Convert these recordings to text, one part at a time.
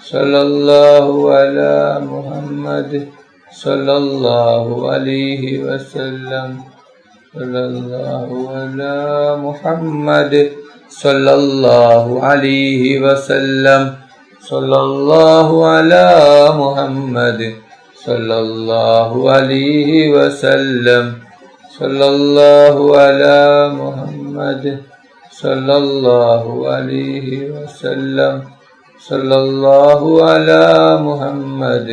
sallallahu ala Muhammad, sallallahu alaihi wasallam, sallallahu ala Muhammad, sallallahu alaihi wasallam, sallallahu ala Muhammad, sallallahu alaihi wasallam, sallallahu ala Muhammad, sallallahu alaihi wasallam, sallallahu ala Muhammad,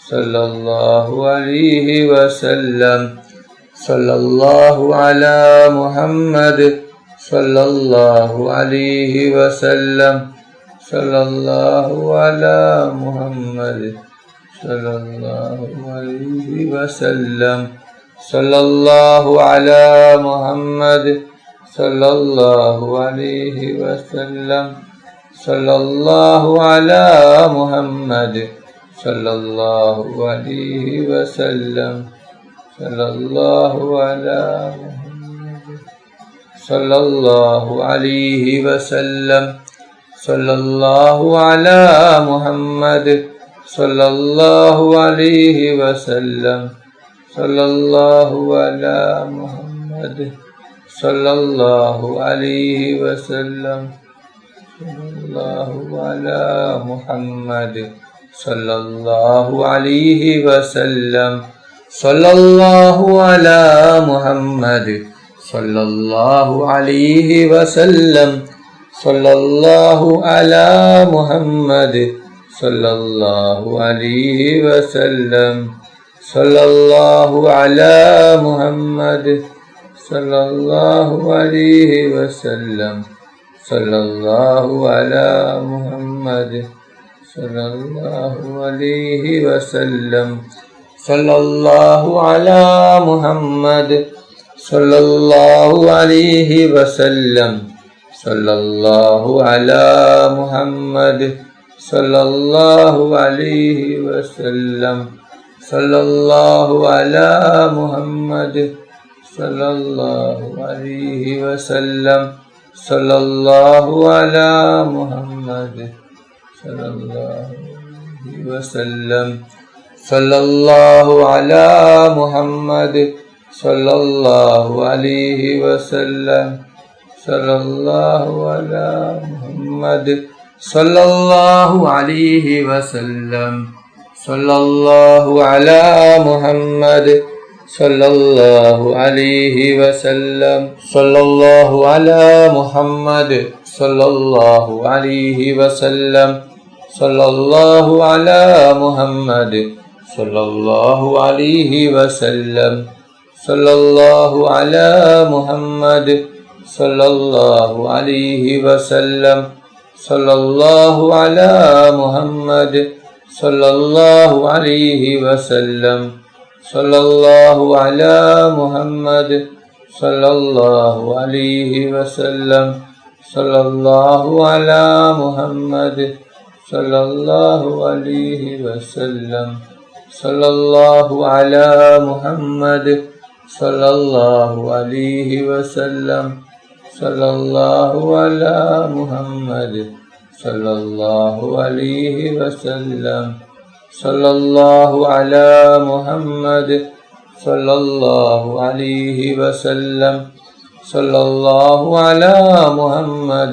sallallahu alaihi wasallam, sallallahu ala Muhammad, sallallahu alaihi wasallam, sallallahu ala Muhammad, sallallahu alaihi wasallam, sallallahu ala Muhammad, sallallahu alaihi wasallam, sallallahu ala Muhammad, sallallahu alaihi wasallam, sallallahu ala Muhammad, sallallahu alaihi wasallam, sallallahu ala Muhammad, sallallahu alaihi wasallam, sallallahu ala Muhammad, sallallahu alaihi wasallam, sallallahu ala Muhammad, sallallahu alaihi wasallam, sallallahu ala Muhammad, sallallahu alaihi wasallam, sallallahu ala Muhammad, sallallahu alaihi wasallam, sallallahu ala Muhammad, sallallahu alaihi wasallam, sallallahu ala Muhammad, sallallahu alaihi wasallam, sallallahu ala Muhammad, sallallahu alaihi wasallam, sallallahu ala Muhammad, sallallahu alaihi wasallam, sallallahu ala Muhammad, sallallahu alaihi wasallam, sallallahu ala Muhammad, sallallahu alaihi wasallam, sallallahu ala Muhammad, sallallahu alaihi wasallam, sallallahu ala Muhammad, sallallahu alaihi wasallam, sallallahu ala Muhammad, sallallahu alaihi wasallam, sallallahu ala Muhammad, sallallahu alaihi wasallam, sallallahu ala Muhammad, sallallahu alaihi wasallam, sallallahu ala Muhammad, sallallahu alaihi wasallam, sallallahu ala Muhammad, sallallahu alaihi wasallam, sallallahu ala Muhammad, sallallahu alaihi wasallam, sallallahu ala Muhammad, sallallahu alaihi wasallam, sallallahu ala Muhammad, sallallahu alaihi wasallam, sallallahu ala Muhammad, sallallahu alaihi wasallam, sallallahu ala Muhammad, sallallahu alaihi wasallam, sallallahu ala Muhammad,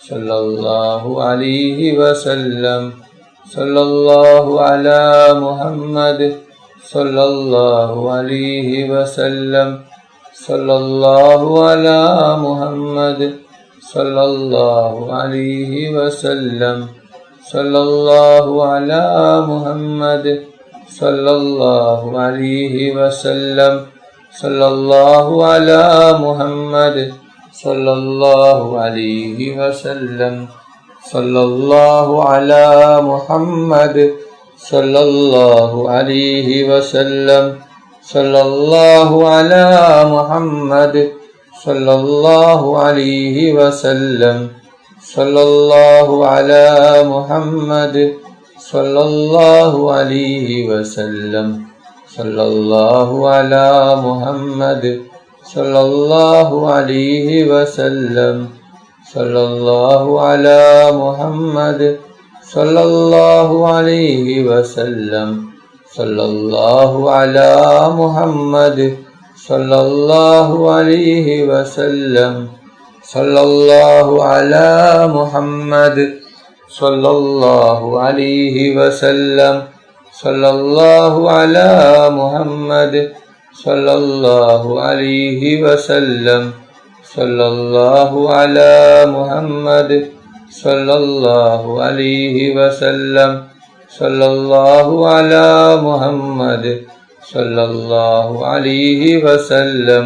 sallallahu alaihi wasallam, sallallahu ala Muhammad, sallallahu alaihi wasallam, sallallahu ala Muhammad, sallallahu alaihi wasallam, sallallahu ala Muhammad, sallallahu alaihi wasallam, sallallahu ala Muhammad, sallallahu alaihi wasallam, sallallahu ala Muhammad, sallallahu alaihi wasallam, sallallahu ala Muhammad, sallallahu alaihi wasallam, sallallahu ala Muhammad, sallallahu alaihi wasallam, sallallahu ala Muhammad, sallallahu alaihi wasallam, sallallahu ala Muhammad, sallallahu alayhi wa sallam. Sallallahu ala Muhammad sallallahu alayhi wa sallam. Sallallahu ala Muhammad sallallahu alayhi wa sallam. Sallallahu ala Muhammad sallallahu alayhi wa sallam. Sallallahu ala Muhammad sallallahu alayhi wa sallam. Sallallahu ala Muhammad sallallahu alayhi wa sallam.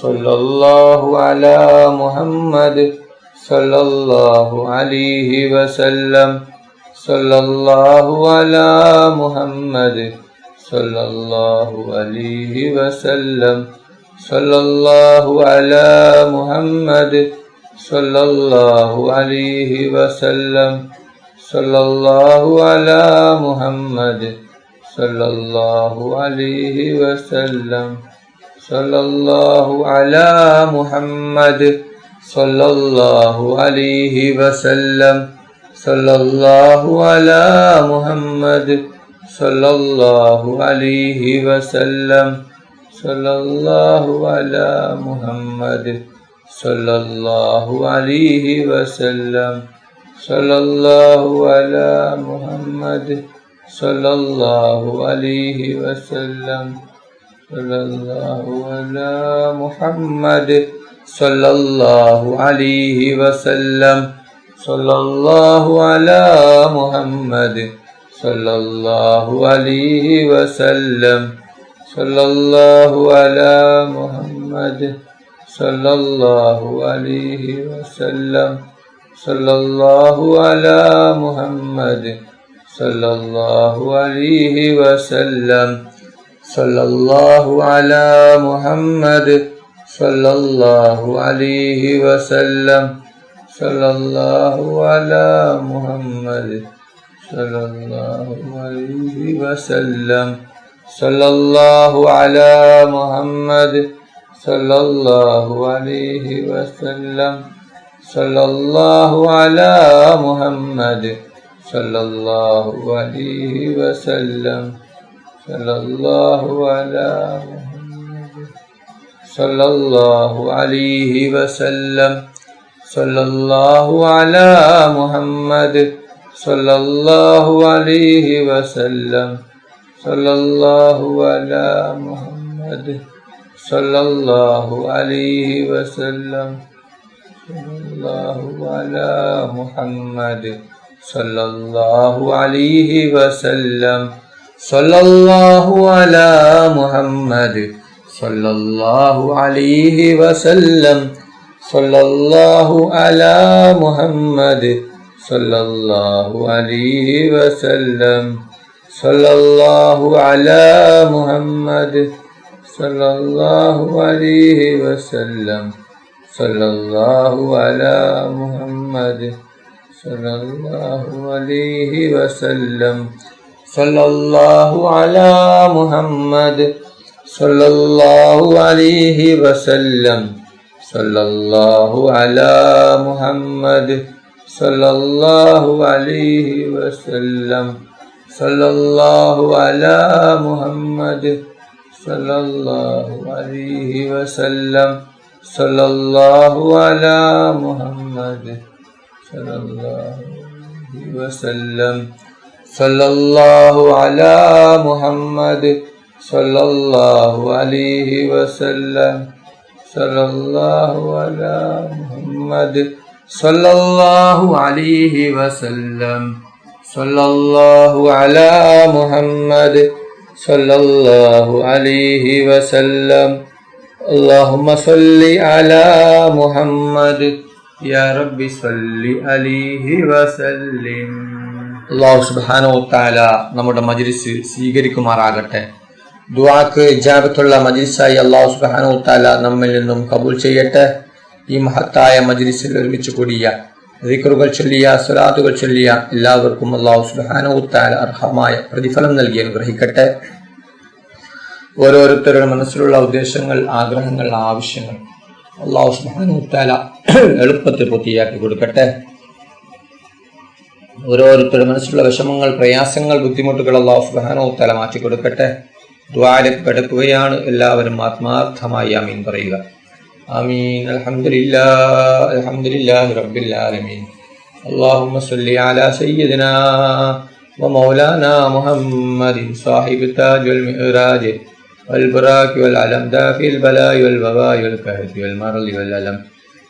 Sallallahu ala Muhammad sallallahu alayhi wa sallam. Sallallahu ala Muhammad sallallahu alayhi wa sallam. Sallallahu ala Muhammad sallallahu alayhi wa sallam. Sallallahu ala Muhammad sallallahu alayhi wa sallam. Sallallahu ala Muhammad sallallahu alayhi wa sallam. Sallallahu ala Muhammad sallallahu alayhi wa sallam. Sallallahu ala Muhammad sallallahu alayhi wa sallam. Sallallahu ala Muhammad sallallahu alayhi wa sallam. Sallallahu ala Muhammad sallallahu alayhi wa sallam. Sallallahu ala Muhammad sallallahu alayhi wa sallam. Sallallahu ala Muhammad sallallahu alayhi wa sallam. Sallallahu ala Muhammad sallallahu alayhi wa sallam. Sallallahu ala Muhammad sallallahu alayhi wa sallam. Sallallahu ala Muhammad sallallahu alayhi wa sallam. Sallallahu ala Muhammad sallallahu alayhi wa sallam. Sallallahu ala Muhammad sallallahu alayhi wa sallam. Sallallahu ala Muhammad sallallahu alayhi wa sallam. Sallallahu ala Muhammad sallallahu alayhi wa sallam. Sallallahu ala Muhammad sallallahu alayhi wa sallam. Sallallahu ala Muhammad sallallahu alayhi wa sallam. Sallallahu ala Muhammad sallallahu alayhi wa sallam. Sallallahu ala Muhammad sallallahu alayhi wa sallam. Sallallahu ala Muhammad sallallahu alayhi wa sallam. Sallallahu ala Muhammad sallallahu alayhi wa sallam. Sallallahu ala Muhammad sallallahu alayhi wa sallam. Sallallahu ala Muhammad sallallahu alayhi wa sallam. Sallallahu ala Muhammad sallallahu alayhi wa sallam. Sallallahu ala Muhammad sallallahu alayhi wa sallam. Sallallahu ala Muhammad sallallahu alayhi wa sallam. Sallallahu ala Muhammad sallallahu alayhi wa sallam. Sallallahu ala Muhammad sallallahu alayhi wa sallam. Allahumma salli ala Muhammad ya Rabbi salli alayhi wa sallim. അല്ലാഹു സുബ്ഹാനഹു വ തആല നമ്മുടെ മജ്ലിസ് സ്വീകരിക്കുമാറാകട്ടെ. ദുആക്ക് ഇജാബത്തുള്ള മജ്ലിസായി അല്ലാഹു സുബ്ഹാനഹു വ തആല നമ്മിൽ നിന്നും കബൂൽ ചെയ്യട്ടെ. ഈ മഹത്തായ മജ്ലിസിൽ ഒരുമിച്ച് കൂടിയ ദിക്റുകൾ ചൊല്ലിയ സ്വലാത്തുകൾ ചൊല്ലിയ എല്ലാവർക്കും അല്ലാഹു സുബ്ഹാനഹു വ തആല അർഹമായ പ്രതിഫലം നൽകി അനുഗ്രഹിക്കട്ടെ. ഓരോരുത്തരുടെ മനസ്സിലുള്ള ഉദ്ദേശങ്ങൾ, ആഗ്രഹങ്ങൾ, ആവശ്യങ്ങൾ അല്ലാഹു സുബ്ഹാനഹു വ തആല എളുപ്പത്തിൽ പൂർത്തിയാക്കി കൊടുക്കട്ടെ. ഓരോരുത്തരുടെ മനസ്സിലുള്ള വിഷമങ്ങൾ, പ്രയാസങ്ങൾ, ബുദ്ധിമുട്ടുകൾ അല്ലാഹു സുബ്ഹാനഹു വ തആല മാറ്റി കൊടുക്കട്ടെ. ദുആയിലേക്ക് കിടക്കുകയാണ്. എല്ലാവരും ആത്മാർത്ഥമായി ആമീൻ പറയുക. ആമീൻ. അൽഹംദുലില്ലാഹി റബ്ബിൽ ആലമീൻ. اللهم صل على سيدنا ومولانا محمد صاحب التاج والمعراج والبراك والعلم دافي البلاء والوباء والكهف والمرض والألم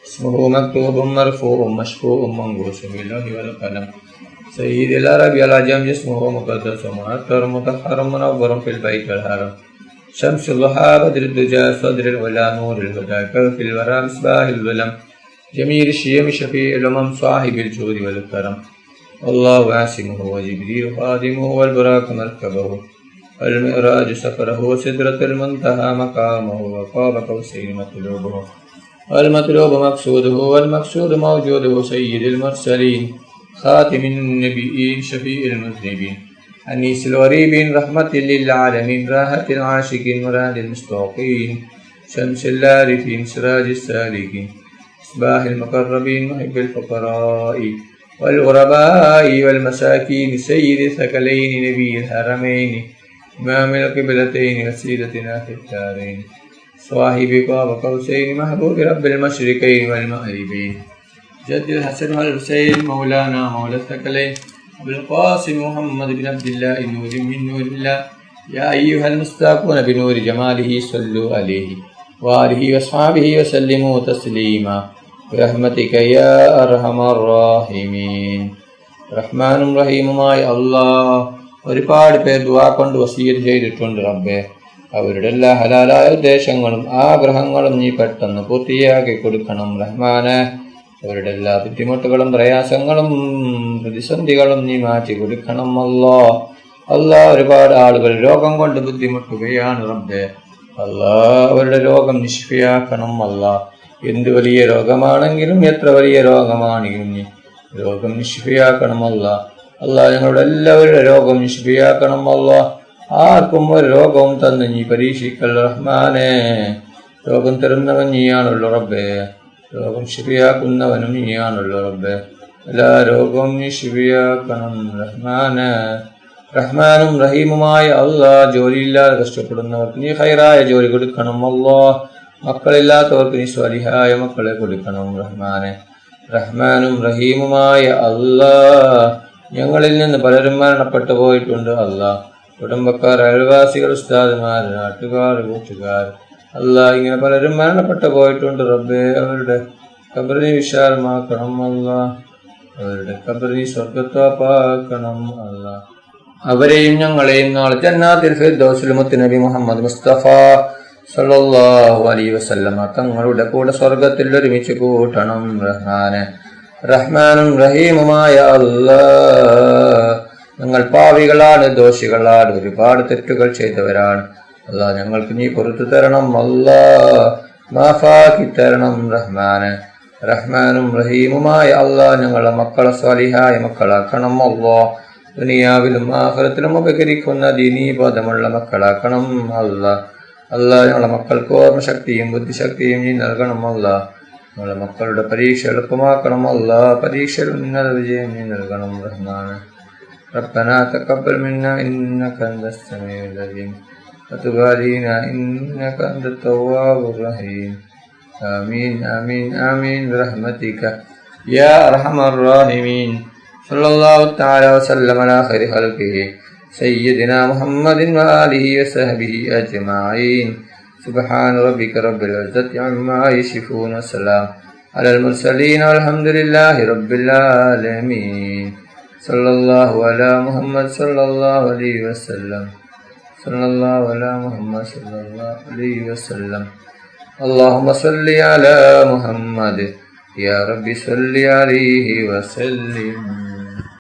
اسمه مكتوب مرفوع مشفوع منقوش بالله والقلم سيد العرب والعجم جسمه مقدس ومعطر مطهر منور في البيت الحرام شمس الضحى بدر الدجى صدر العلا نور الهدى كف الورى مصباح الظلم جميل الشيم شفيع الأمم صاحب الجود والكرم الله عاصمه وجبريل خادمه والبراك مركبه والمعراج سفره وسدرة المنتهى مقامه وقاب قوسين مطلوبه والمطلوب مقصوده والمقصود موجوده سيد المرسلين خاتم النبيين شفيع المذنبين أنيس الغريبين رحمة للعالمين راحة العاشقين مراد المستوقين شمس العارفين سراج السالكين مصباح المقربين محب الفقراء والغرباء والمساكين سيد الثقلين نبي الحرمين إمام القبلتين وسيدتنا في الدارين صاحب قاب قوسين محبوب رب المشرقين والمغربين جد الحسن والحسين مولانا مولى الثقلين أبو القاسم محمد بن عبد الله نور من نور الله يا أيها المستاقون بنور جماله صلوا عليه وآله وأصحابه وسلموا تسليما برحمتك يا أرحم الراحمين. റഹ്മാനും റഹീമുമായ അല്ലാഹ്, ഒരുപാട് പേർ ദുആ കൊണ്ട് വസിയത്ത് ചെയ്തിട്ടുണ്ട് റബ്ബേ. അവരുടെ എല്ലാ ഹലാലായ ഉദ്ദേശങ്ങളും ആഗ്രഹങ്ങളും നീ പെട്ടെന്ന് പൂർത്തിയാക്കി കൊടുക്കണം റഹ്മാനെ. അവരുടെ എല്ലാ ബുദ്ധിമുട്ടുകളും പ്രയാസങ്ങളും പ്രതിസന്ധികളും നീ മാറ്റി കൊടുക്കണം അല്ലാഹ്. അല്ലാഹ്, ഒരുപാട് ആളുകൾ രോഗം കൊണ്ട് ബുദ്ധിമുട്ടുകയാണ് റബ്ബേ. അല്ലാഹ്, അവരുടെ രോഗം നിഷ്ഫിയാക്കണം അല്ലാഹ്. എന്ത് വലിയ രോഗമാണെങ്കിലും എത്ര വലിയ രോഗമാണെങ്കിലും നീ രോഗം നിഷ്ഫിയാക്കണം അല്ലാഹ്. അല്ലാഹ്, ഞങ്ങളുടെ എല്ലാവരുടെ രോഗം നിഷ്ഫിയാക്കണം അല്ലാഹ്. ആർക്കും ഒരു രോഗവും തന്ന് നീ പരീക്ഷിക്കൽ റഹ്മാനെ. രോഗം തരുന്നവൻ നീയാണല്ലോ റബ്ബേ, രോഗം ശിഫിയാക്കുന്നവനും നീയാണല്ലോ റബ്ബേ. എല്ലാ രോഗവും നീ ശിഫിയാക്കണം റഹ്മാനെ. റഹ്മാനും റഹീമുമായ അല്ലാഹ്, ജോലിയില്ലാതെ കഷ്ടപ്പെടുന്നവർക്ക് നീ ഖൈറായ ജോലി കൊടുക്കണം അല്ലാഹ്. മക്കളില്ലാത്തവർക്ക് നീ സ്വാലിഹായ മക്കളെ കൊടുക്കണം റഹ്മാനെ. റഹ്മാനും റഹീമുമായ അല്ലാഹ്, ഞങ്ങളിൽ നിന്ന് പലരും മരണപ്പെട്ടു പോയിട്ടുണ്ട് അല്ലാഹ്. കുടുംബക്കാർ, അയൽവാസികൾ, ഉസ്താദുമാർ, നാട്ടുകാർ, കൂട്ടുകാർ, അല്ലാഹ്, ഇങ്ങനെ പലരും മരണപ്പെട്ടു പോയിട്ടുണ്ട് റബ്ബേ. അവരുടെ ഖബറിനെ വിശാലമാക്കണം അല്ലാഹ്. അവരുടെ ഖബറിനെ സ്വർഗ്ഗത്തോപ്പാക്കണം അല്ലാഹ്. അവരെയും ഞങ്ങളെയും നാളെ ജന്നാത്തുൽ ഫിർദൗസിൽ മുത്തുനബി മുഹമ്മദ് മുസ്തഫ സല്ലല്ലാഹു അലൈഹി വസല്ലമ തങ്ങളുടെ കൂടെ സ്വർഗ്ഗത്തിൽ ഒരുമിച്ച് കൂട്ടണം റഹ്മാനെ. റഹ്മാനും റഹീമുമായ അല്ലാഹ്, ഞങ്ങൾ പാവികളാണ്, ദോഷികളാണ്, ഒരുപാട് തെറ്റുകൾ ചെയ്തവരാണ് അല്ലാഹ്. ഞങ്ങൾക്ക് നീ പുറത്തു തരണം അല്ലാഹ്, മാഫാക്കി തരണം റഹ്മാനെ. റഹ്മാനും റഹീമുമായ അല്ലാഹ്, ഞങ്ങളുടെ മക്കളെ സ്വാലിഹായ മക്കളാക്കണം അല്ലാഹ്. ദുനിയാവിലും ആഖിറത്തിലും ഉപകരിക്കുന്ന ദീനീബോധമുള്ള മക്കളാക്കണം അല്ലാഹ്. അല്ലാഹ്, ഞങ്ങളുടെ മക്കൾക്ക് ഓർമ്മശക്തിയും ബുദ്ധിശക്തിയും നീ നൽകണം അല്ലാഹ്. ഞങ്ങളുടെ മക്കളുടെ പരീക്ഷ എളുപ്പമാക്കണം അല്ലാഹ്. പരീക്ഷയിൽ ഉന്നത വിജയം നീ നൽകണം റഹ്മാനെ. ربنا تقبل منا إنك أنت السميع العليم وتب علينا إنك أنت التواب الرحيم. آمين آمين آمين برحمتك يا أرحم الراحمين. صلى الله تعالى وسلم على خير خلقه سيدنا محمد وآله وصحبه أجمعين. سبحان ربك رب العزة عما يصفون وسلام على المرسلين والحمد لله رب العالمين. صلى الله على محمد صلى الله عليه وسلم. صلى الله على محمد صلى الله عليه وسلم. اللهم صل على محمد يا رب صل عليه وسلم.